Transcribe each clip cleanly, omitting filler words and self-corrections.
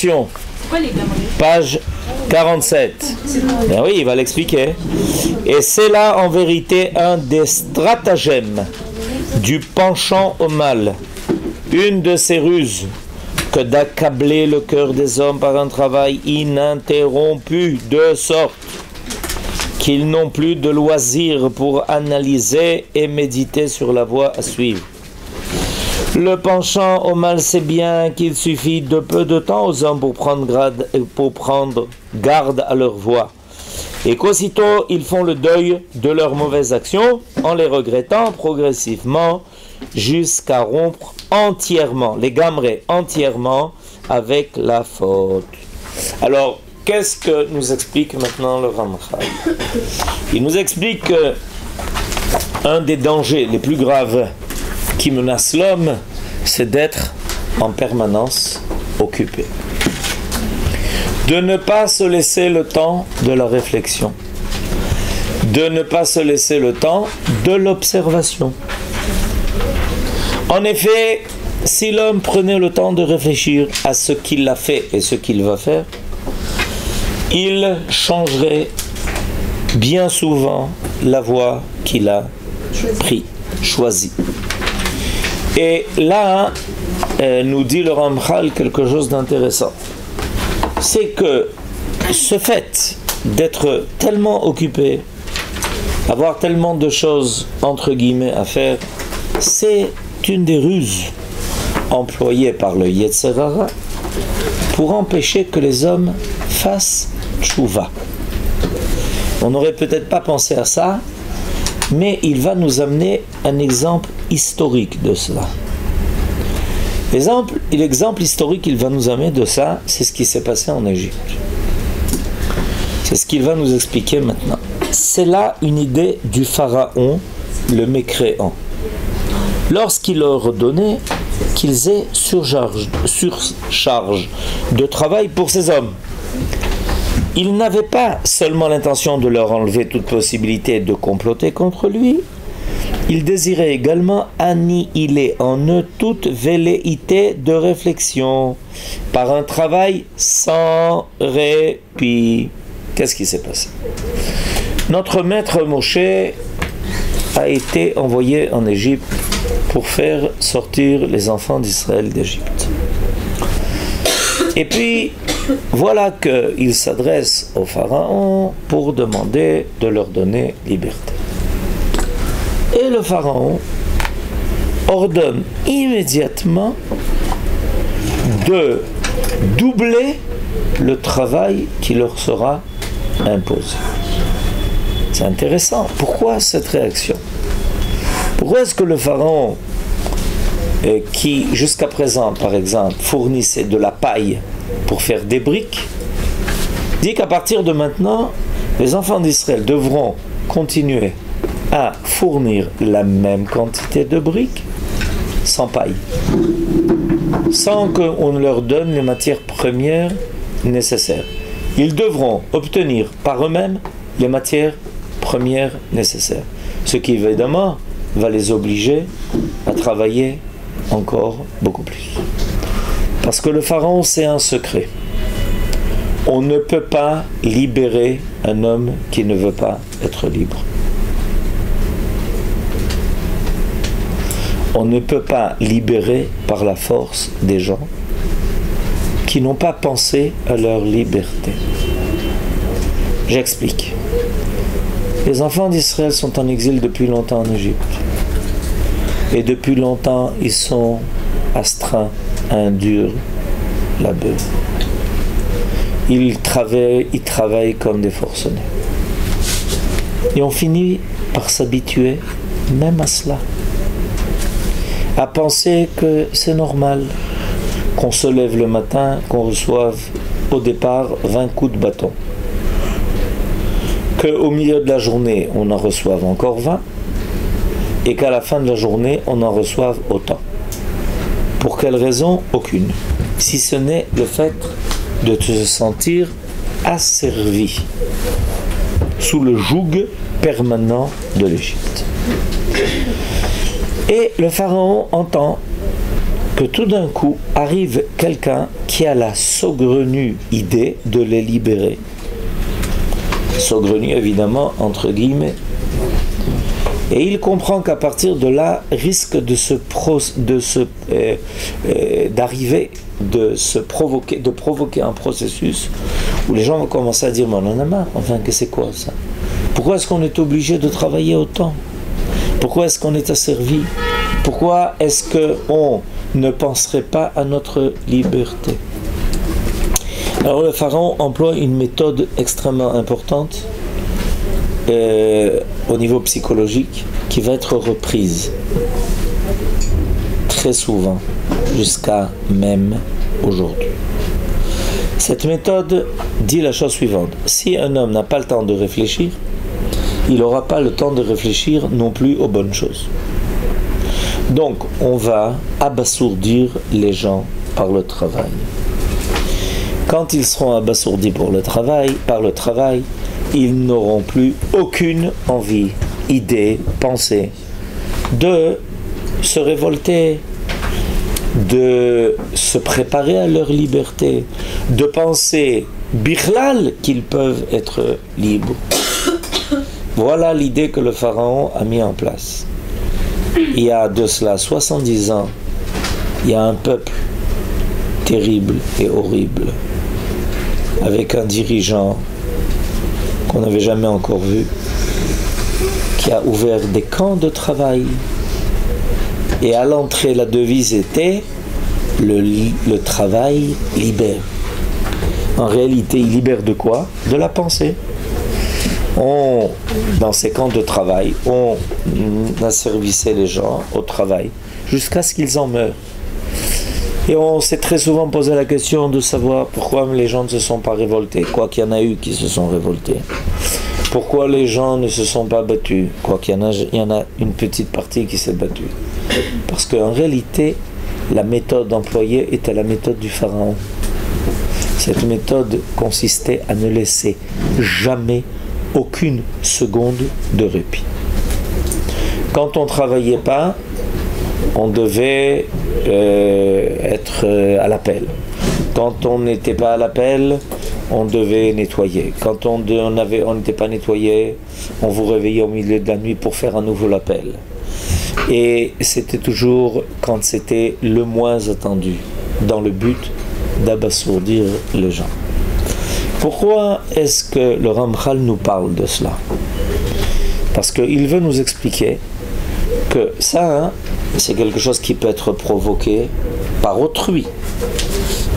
Introduction, page 47. Ben oui, il va l'expliquer. Et c'est là en vérité un des stratagèmes du penchant au mal, une de ces ruses que d'accabler le cœur des hommes par un travail ininterrompu, de sorte qu'ils n'ont plus de loisir pour analyser et méditer sur la voie à suivre. Le penchant au mal sait bien qu'il suffit de peu de temps aux hommes pour prendre garde à leur voie, et qu'aussitôt ils font le deuil de leurs mauvaises actions en les regrettant progressivement jusqu'à rompre entièrement, les gamrer entièrement avec la faute. Alors, qu'est-ce que nous explique maintenant le Ramchal? Il nous explique que un des dangers les plus graves qui menace l'homme, c'est d'être en permanence occupé. De ne pas se laisser le temps de la réflexion. De ne pas se laisser le temps de l'observation. En effet, si l'homme prenait le temps de réfléchir à ce qu'il a fait et ce qu'il va faire, il changerait bien souvent la voie qu'il a choisie. Et là, nous dit le Ramchal quelque chose d'intéressant. C'est que ce fait d'être tellement occupé, avoir tellement de choses entre guillemets à faire, c'est une des ruses employées par le Yetzer Hara pour empêcher que les hommes fassent tchouva. On n'aurait peut-être pas pensé à ça, mais il va nous amener un exemple historique de cela. L'exemple historique qu'il va nous amener de ça, c'est ce qui s'est passé en Égypte. C'est ce qu'il va nous expliquer maintenant. C'est là une idée du pharaon, le mécréant. Lorsqu'il leur ordonnait qu'ils aient surcharge de travail pour ces hommes, il n'avait pas seulement l'intention de leur enlever toute possibilité de comploter contre lui, il désirait également annihiler en eux toute velléité de réflexion par un travail sans répit. Qu'est-ce qui s'est passé? Notre maître Moshe a été envoyé en Égypte pour faire sortir les enfants d'Israël d'Égypte. Et puis, voilà qu'il s'adresse au pharaon pour demander de leur donner liberté. Et le pharaon ordonne immédiatement de doubler le travail qui leur sera imposé. C'est intéressant. Pourquoi cette réaction? Pourquoi est-ce que le pharaon, qui jusqu'à présent, par exemple, fournissait de la paille pour faire des briques, dit qu'à partir de maintenant, les enfants d'Israël devront continuer à fournir la même quantité de briques sans paille, sans qu'on leur donne les matières premières nécessaires. Ils devront obtenir par eux-mêmes les matières premières nécessaires, ce qui évidemment va les obliger à travailler encore beaucoup plus. Parce que le pharaon, c'est un secret. On ne peut pas libérer un homme qui ne veut pas être libre. On ne peut pas libérer par la force des gens qui n'ont pas pensé à leur liberté. J'explique. Les enfants d'Israël sont en exil depuis longtemps en Égypte. Et depuis longtemps, ils sont astreints à un dur labeur. Ils travaillent comme des forcenés. Et on finit par s'habituer même à cela. À penser que c'est normal qu'on se lève le matin, qu'on reçoive au départ 20 coups de bâton. Qu'au milieu de la journée, on en reçoive encore 20, et qu'à la fin de la journée, on en reçoive autant. Pour quelle raison? Aucune. Si ce n'est le fait de se sentir asservi sous le joug permanent de l'Égypte. Et le pharaon entend que tout d'un coup arrive quelqu'un qui a la saugrenue idée de les libérer. Saugrenue évidemment entre guillemets. Et il comprend qu'à partir de là, risque de provoquer un processus où les gens vont commencer à dire mais on en a marre, enfin que c'est quoi ça? Pourquoi est-ce qu'on est obligé de travailler autant? Pourquoi est-ce qu'on est asservi? Pourquoi est-ce qu'on ne penserait pas à notre liberté? Alors le pharaon emploie une méthode extrêmement importante au niveau psychologique qui va être reprise très souvent jusqu'à même aujourd'hui. Cette méthode dit la chose suivante: si un homme n'a pas le temps de réfléchir, il n'aura pas le temps de réfléchir non plus aux bonnes choses. Donc on va abasourdir les gens par le travail. Quand ils seront abasourdis par le travail, ils n'auront plus aucune envie, idée, pensée de se révolter, de se préparer à leur liberté, de penser bichlal qu'ils peuvent être libres. Voilà l'idée que le pharaon a mis en place. Il y a de cela 70 ans, il y a un peuple terrible et horrible, avec un dirigeant qu'on n'avait jamais encore vu, qui a ouvert des camps de travail. Et à l'entrée, la devise était le travail libère. En réalité, il libère de quoi? De la pensée. Dans ces camps de travail, on asservissait les gens au travail jusqu'à ce qu'ils en meurent. Et on s'est très souvent posé la question de savoir pourquoi les gens ne se sont pas révoltés, quoi qu'il y en a eu qui se sont révoltés. Pourquoi les gens ne se sont pas battus, quoi qu'il y en a une petite partie qui s'est battue. Parce qu'en réalité, la méthode employée était la méthode du pharaon. Cette méthode consistait à ne laisser jamais aucune seconde de répit. Quand on ne travaillait pas, on devait être à l'appel. Quand on n'était pas à l'appel, on devait nettoyer. Quand on n'était pas nettoyé, on vous réveillait au milieu de la nuit pour faire un nouveau appel. Et c'était toujours quand c'était le moins attendu, dans le but d'abasourdir les gens. Pourquoi est-ce que le Ramchal nous parle de cela? Parce qu'il veut nous expliquer que ça, c'est quelque chose qui peut être provoqué par autrui.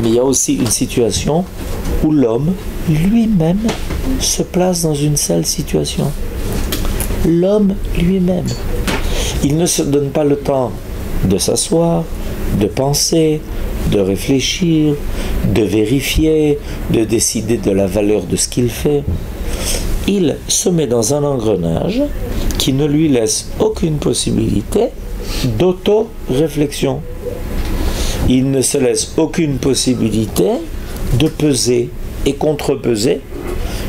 Mais il y a aussi une situation où l'homme lui-même se place dans une seule situation. L'homme lui-même. Il ne se donne pas le temps de s'asseoir, de penser, de réfléchir, de vérifier, de décider de la valeur de ce qu'il fait. Il se met dans un engrenage qui ne lui laisse aucune possibilité d'auto-réflexion. Il ne se laisse aucune possibilité de peser et contrepeser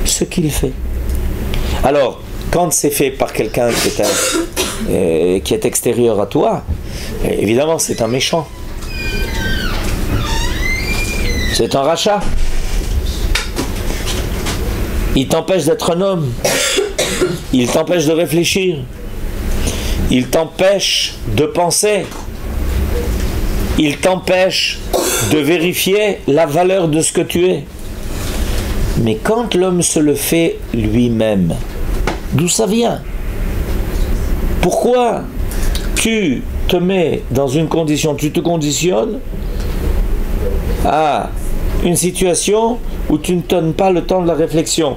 ce qu'il fait. Alors, quand c'est fait par quelqu'un qui est extérieur à toi, évidemment c'est un méchant. C'est un rachat. Il t'empêche d'être un homme. Il t'empêche de réfléchir. Il t'empêche de penser. Il t'empêche de vérifier la valeur de ce que tu es. Mais quand l'homme se le fait lui-même, d'où ça vient? Pourquoi tu te mets dans une condition, tu te conditionnes à une situation où tu ne donnes pas le temps de la réflexion?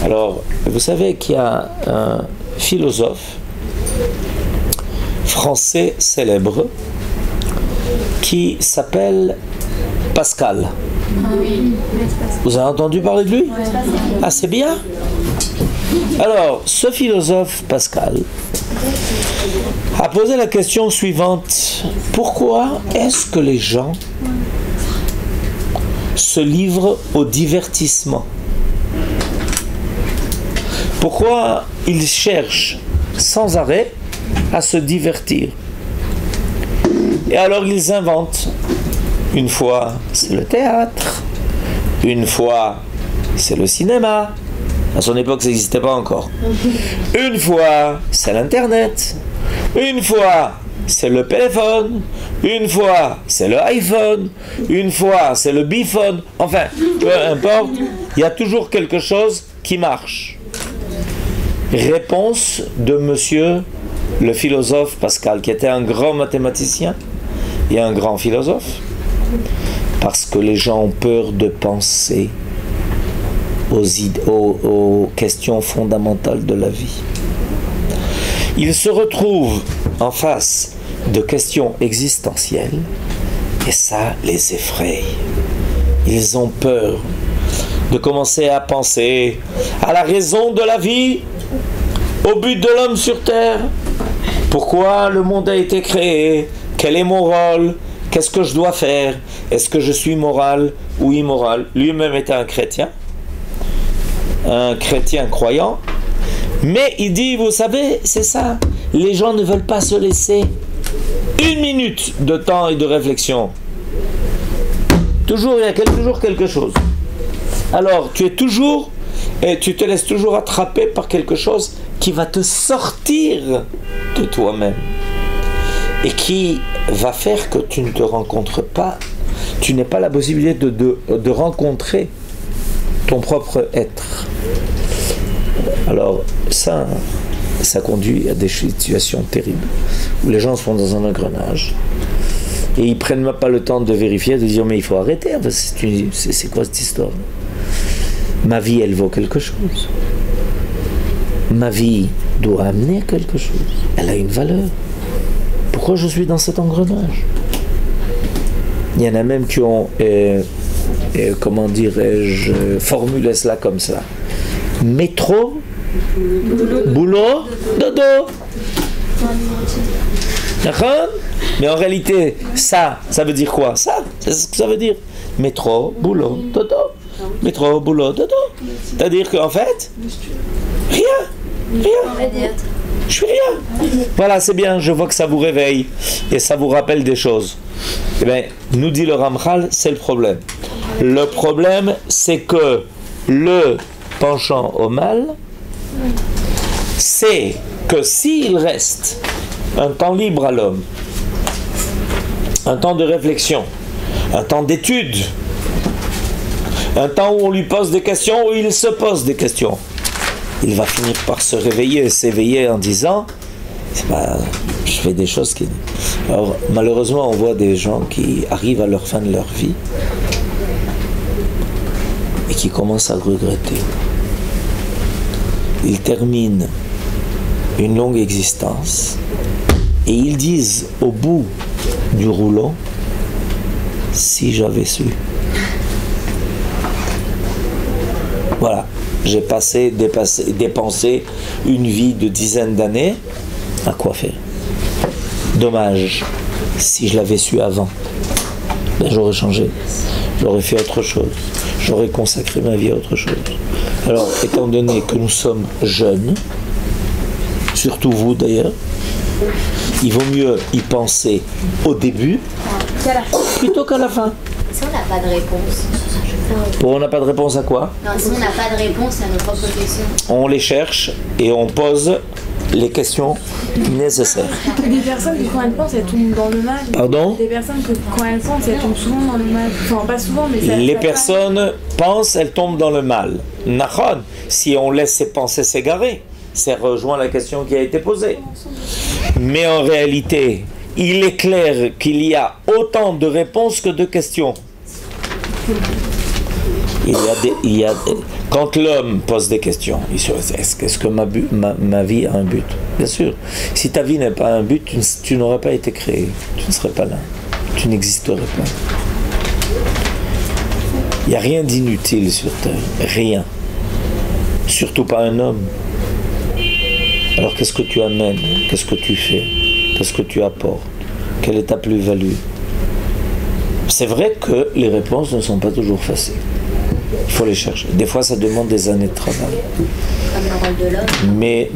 Alors, vous savez qu'il y a un philosophe français célèbre qui s'appelle Pascal. Vous avez entendu parler de lui? Ah, c'est bien. Alors, ce philosophe Pascal a posé la question suivante: pourquoi est-ce que les gens se livrent au divertissement? Pourquoi ils cherchent sans arrêt à se divertir? Et alors ils inventent. Une fois, c'est le théâtre. Une fois, c'est le cinéma. À son époque, ça n'existait pas encore. Une fois, c'est l'Internet. Une fois, c'est le téléphone. Une fois, c'est le iPhone. Une fois, c'est le biphone. Enfin, peu importe, il y a toujours quelque chose qui marche. Réponse de monsieur le philosophe Pascal, qui était un grand mathématicien et un grand philosophe. Parce que les gens ont peur de penser aux questions fondamentales de la vie. Ils se retrouvent en face de questions existentielles et ça les effraie. Ils ont peur de commencer à penser à la raison de la vie, au but de l'homme sur terre, pourquoi le monde a été créé, quel est mon rôle, qu'est-ce que je dois faire, est-ce que je suis moral ou immoral. Lui-même était un chrétien croyant, mais il dit, vous savez, c'est ça, les gens ne veulent pas se laisser une minute de temps et de réflexion. Toujours, il y a toujours quelque chose. Alors, tu te laisses toujours attraper par quelque chose qui va te sortir de toi-même et qui va faire que tu ne te rencontres pas, tu n'as pas la possibilité de rencontrer ton propre être. Alors ça conduit à des situations terribles où les gens sont dans un engrenage et ils prennent même pas le temps de vérifier, de dire mais il faut arrêter, c'est quoi cette histoire? Ma vie, elle vaut quelque chose. Ma vie doit amener quelque chose. Elle a une valeur. Pourquoi je suis dans cet engrenage? Il y en a même qui ont, comment dirais-je, formulé cela comme ça. Métro, boulot, dodo. D'accord? Mais en réalité, ça veut dire quoi? Ça, c'est ce que ça veut dire. Métro, boulot, dodo. Métro, boulot, dodo. C'est-à-dire qu'en fait, rien. Je suis rien. Voilà, c'est bien, je vois que ça vous réveille et ça vous rappelle des choses. Eh bien, nous dit le Ramchal, c'est le problème. Le problème, c'est que le penchant au mal, c'est que s'il reste un temps libre à l'homme, un temps de réflexion, un temps d'étude, un temps où on lui pose des questions, où il se pose des questions, il va finir par se réveiller et s'éveiller en disant je fais des choses qui... Alors malheureusement on voit des gens qui arrivent à leur fin de leur vie et qui commencent à regretter. Ils terminent une longue existence et ils disent au bout du rouleau, si j'avais su. Voilà, j'ai dépensé une vie de dizaines d'années. À quoi faire? Dommage, si je l'avais su avant, ben j'aurais changé, j'aurais fait autre chose, j'aurais consacré ma vie à autre chose. Alors, étant donné que nous sommes jeunes, surtout vous d'ailleurs, il vaut mieux y penser au début plutôt qu'à la fin. Si on n'a pas de réponse. On n'a pas de réponse à quoi? Non, si on n'a pas de réponse à nos propres questions. On les cherche et on pose les questions nécessaires. Des personnes qui, quand elles pensent, elles tombent dans le mal. Pardon? Des personnes que, quand elles pensent, elles tombent souvent dans le mal. Enfin, pas souvent, mais ça... Les personnes pensent, elles tombent dans le mal. Nachon, si on laisse ces pensées s'égarer, ça rejoint la question qui a été posée. Mais en réalité, il est clair qu'il y a autant de réponses que de questions. Quand l'homme pose des questions, est-ce que ma vie a un but? Bien sûr. Si ta vie n'a pas un but, tu n'aurais pas été créé. Tu ne serais pas là. Tu n'existerais pas. Il n'y a rien d'inutile sur terre. Rien. Surtout pas un homme. Alors qu'est-ce que tu amènes? Qu'est-ce que tu fais? Qu'est-ce que tu apportes? Quelle est ta plus-value? C'est vrai que les réponses ne sont pas toujours faciles. Il faut les chercher. Des fois, ça demande des années de travail. Comme le rôle de l'homme. Mais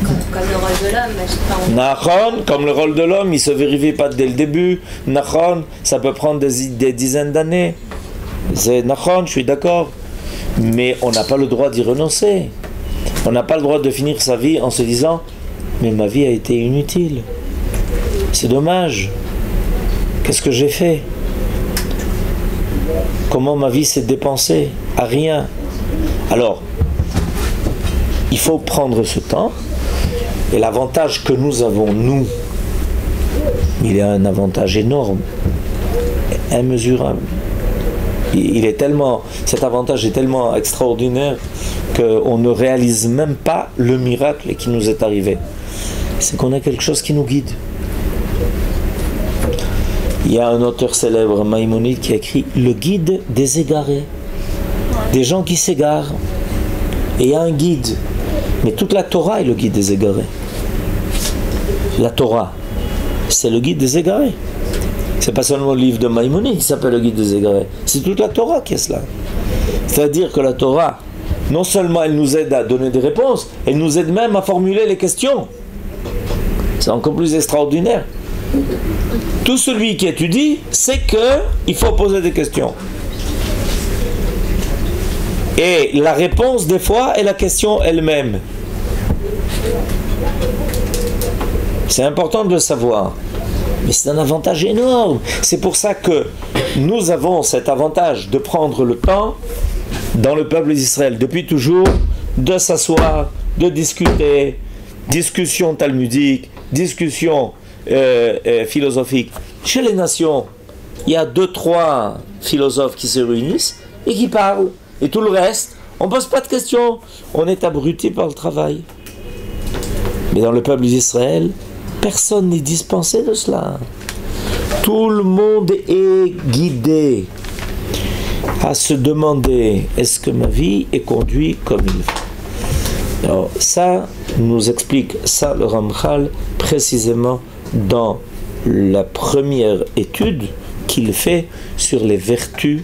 Comme le rôle de l'homme. Nachon, comme le rôle de l'homme, il ne se vérifie pas dès le début. Nachon, ça peut prendre des dizaines d'années. C'est Nachon, je suis d'accord. Mais on n'a pas le droit d'y renoncer. On n'a pas le droit de finir sa vie en se disant « Mais ma vie a été inutile. C'est dommage. Qu'est-ce que j'ai fait? Comment ma vie s'est dépensée? À rien. » Alors, il faut prendre ce temps. Et l'avantage que nous avons, nous, il y a un avantage énorme, immesurable. Il est tellement, cet avantage est tellement extraordinaire qu'on ne réalise même pas le miracle qui nous est arrivé. C'est qu'on a quelque chose qui nous guide. Il y a un auteur célèbre, Maïmonide, qui a écrit « Le guide des égarés ». Des gens qui s'égarent. Et il y a un guide. Mais toute la Torah est le guide des égarés. La Torah, c'est le guide des égarés. C'est pas seulement le livre de Maïmonide qui s'appelle le guide des égarés. C'est toute la Torah qui est cela. C'est-à-dire que la Torah, non seulement elle nous aide à donner des réponses, elle nous aide même à formuler les questions. C'est encore plus extraordinaire. Tout celui qui étudie sait qu'il faut poser des questions. Et la réponse, des fois, est la question elle-même. C'est important de le savoir. Mais c'est un avantage énorme. C'est pour ça que nous avons cet avantage de prendre le temps, dans le peuple d'Israël, depuis toujours, de s'asseoir, de discuter, discussion talmudique, discussion philosophique. Chez les nations, il y a 2-3 philosophes qui se réunissent et qui parlent. Et tout le reste, on ne pose pas de questions. On est abruti par le travail. Mais dans le peuple d'Israël, personne n'est dispensé de cela. Tout le monde est guidé à se demander, est-ce que ma vie est conduite comme il faut? Alors ça nous explique ça le Ramchal précisément dans la première étude qu'il fait sur les vertus.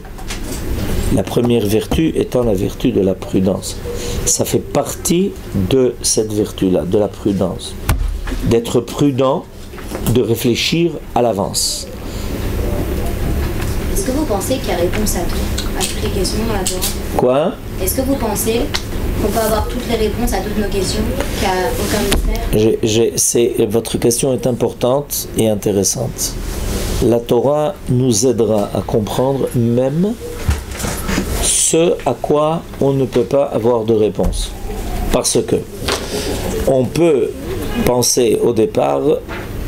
La première vertu étant la vertu de la prudence. Ça fait partie de cette vertu-là, de la prudence. D'être prudent, de réfléchir à l'avance. Est-ce que vous pensez qu'il y a réponse à tout, à toutes les questions dans la Torah? Quoi? Est-ce que vous pensez qu'on peut avoir toutes les réponses à toutes nos questions, qu'il n'y a aucun mystère? Votre question est importante et intéressante. La Torah nous aidera à comprendre même ce à quoi on ne peut pas avoir de réponse. Parce que on peut penser au départ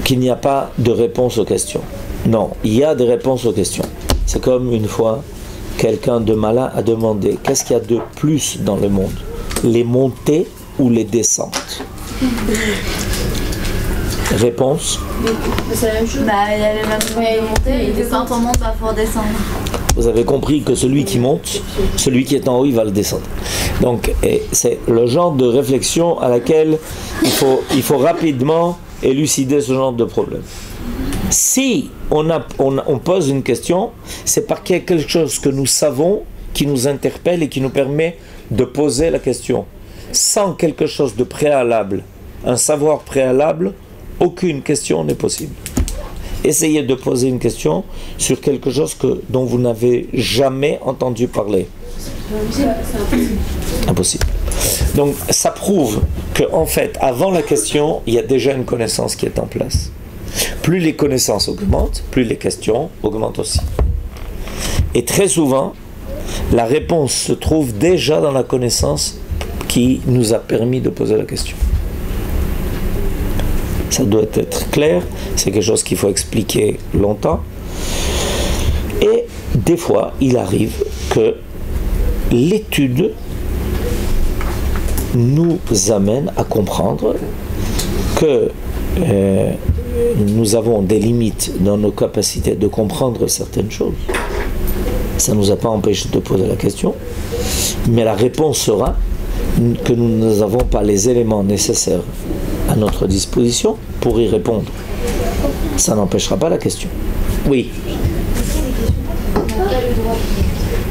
qu'il n'y a pas de réponse aux questions. Non, il y a des réponses aux questions. C'est comme une fois, quelqu'un de malin a demandé qu'est-ce qu'il y a de plus dans le monde? Les montées ou les descentes? Réponse? C'est la même chose. Bah, il y a les mêmes montées et quand on monte, il va falloir descendre. Vous avez compris que celui qui monte, celui qui est en haut, il va le descendre. Donc, c'est le genre de réflexion à laquelle il faut rapidement élucider ce genre de problème. Si on pose une question, c'est parce qu'il y a quelque chose que nous savons qui nous interpelle et qui nous permet de poser la question. Sans quelque chose de préalable, un savoir préalable, aucune question n'est possible. Essayez de poser une question sur quelque chose dont vous n'avez jamais entendu parler. Impossible. Donc ça prouve qu'en fait, avant la question, il y a déjà une connaissance qui est en place. Plus les connaissances augmentent, plus les questions augmentent aussi. Et très souvent, la réponse se trouve déjà dans la connaissance qui nous a permis de poser la question. Ça doit être clair, c'est quelque chose qu'il faut expliquer longtemps. Et des fois, il arrive que l'étude nous amène à comprendre que nous avons des limites dans nos capacités de comprendre certaines choses. Ça ne nous a pas empêché de poser la question, mais la réponse sera que nous n'avons pas les éléments nécessaires à notre disposition pour y répondre. Ça n'empêchera pas la question. Oui.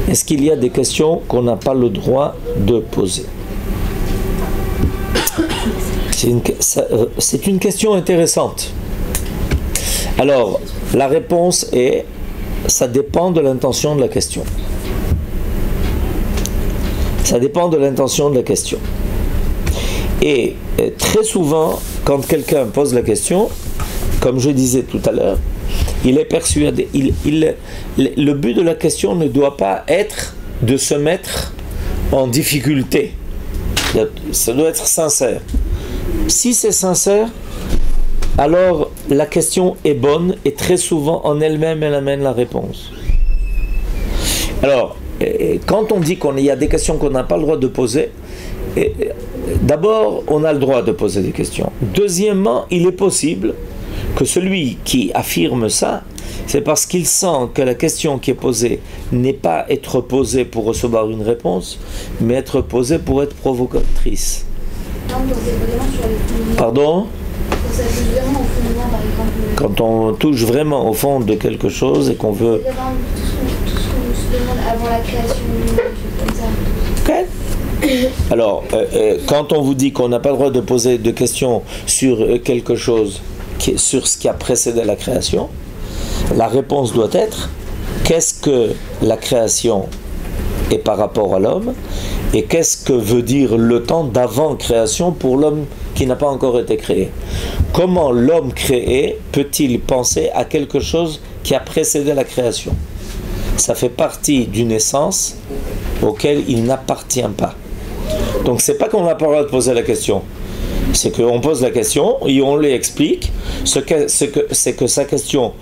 Est-ce qu'il y a des questions qu'on n'a pas le droit de poser? C'est une question intéressante. Alors, la réponse est, ça dépend de l'intention de la question. Ça dépend de l'intention de la question. Et très souvent, quand quelqu'un pose la question, comme je disais tout à l'heure, il est persuadé, le but de la question ne doit pas être de se mettre en difficulté. Ça doit être sincère. Si c'est sincère, alors la question est bonne et très souvent en elle-même, elle amène la réponse. Alors, quand on dit qu'il y a des questions qu'on n'a pas le droit de poser, d'abord, on a le droit de poser des questions. Deuxièmement, il est possible que celui qui affirme ça, c'est parce qu'il sent que la question qui est posée n'est pas être posée pour recevoir une réponse, mais être posée pour être provocatrice. Pardon ? Quand on touche vraiment au fond de quelque chose et qu'on veut... Avant la création, comme ça. Okay. Alors, quand on vous dit qu'on n'a pas le droit de poser de questions sur quelque chose, sur ce qui a précédé la création, la réponse doit être qu'est-ce que la création est par rapport à l'homme et qu'est-ce que veut dire le temps d'avant création pour l'homme qui n'a pas encore été créé. Comment l'homme créé peut-il penser à quelque chose qui a précédé la création? Ça fait partie d'une essence auquel il n'appartient pas. Donc c'est pas qu'on n'a pas le droit de poser la question, c'est qu'on pose la question et on lui explique c'est que sa question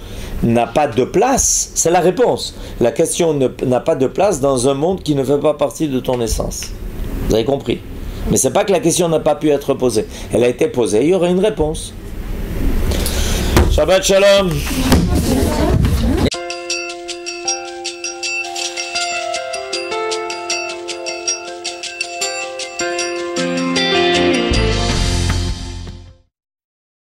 n'a pas de place, c'est la réponse. La question n'a pas de place dans un monde qui ne fait pas partie de ton essence. Vous avez compris? Mais c'est pas que la question n'a pas pu être posée. Elle a été posée, il y aura une réponse. Shabbat Shalom.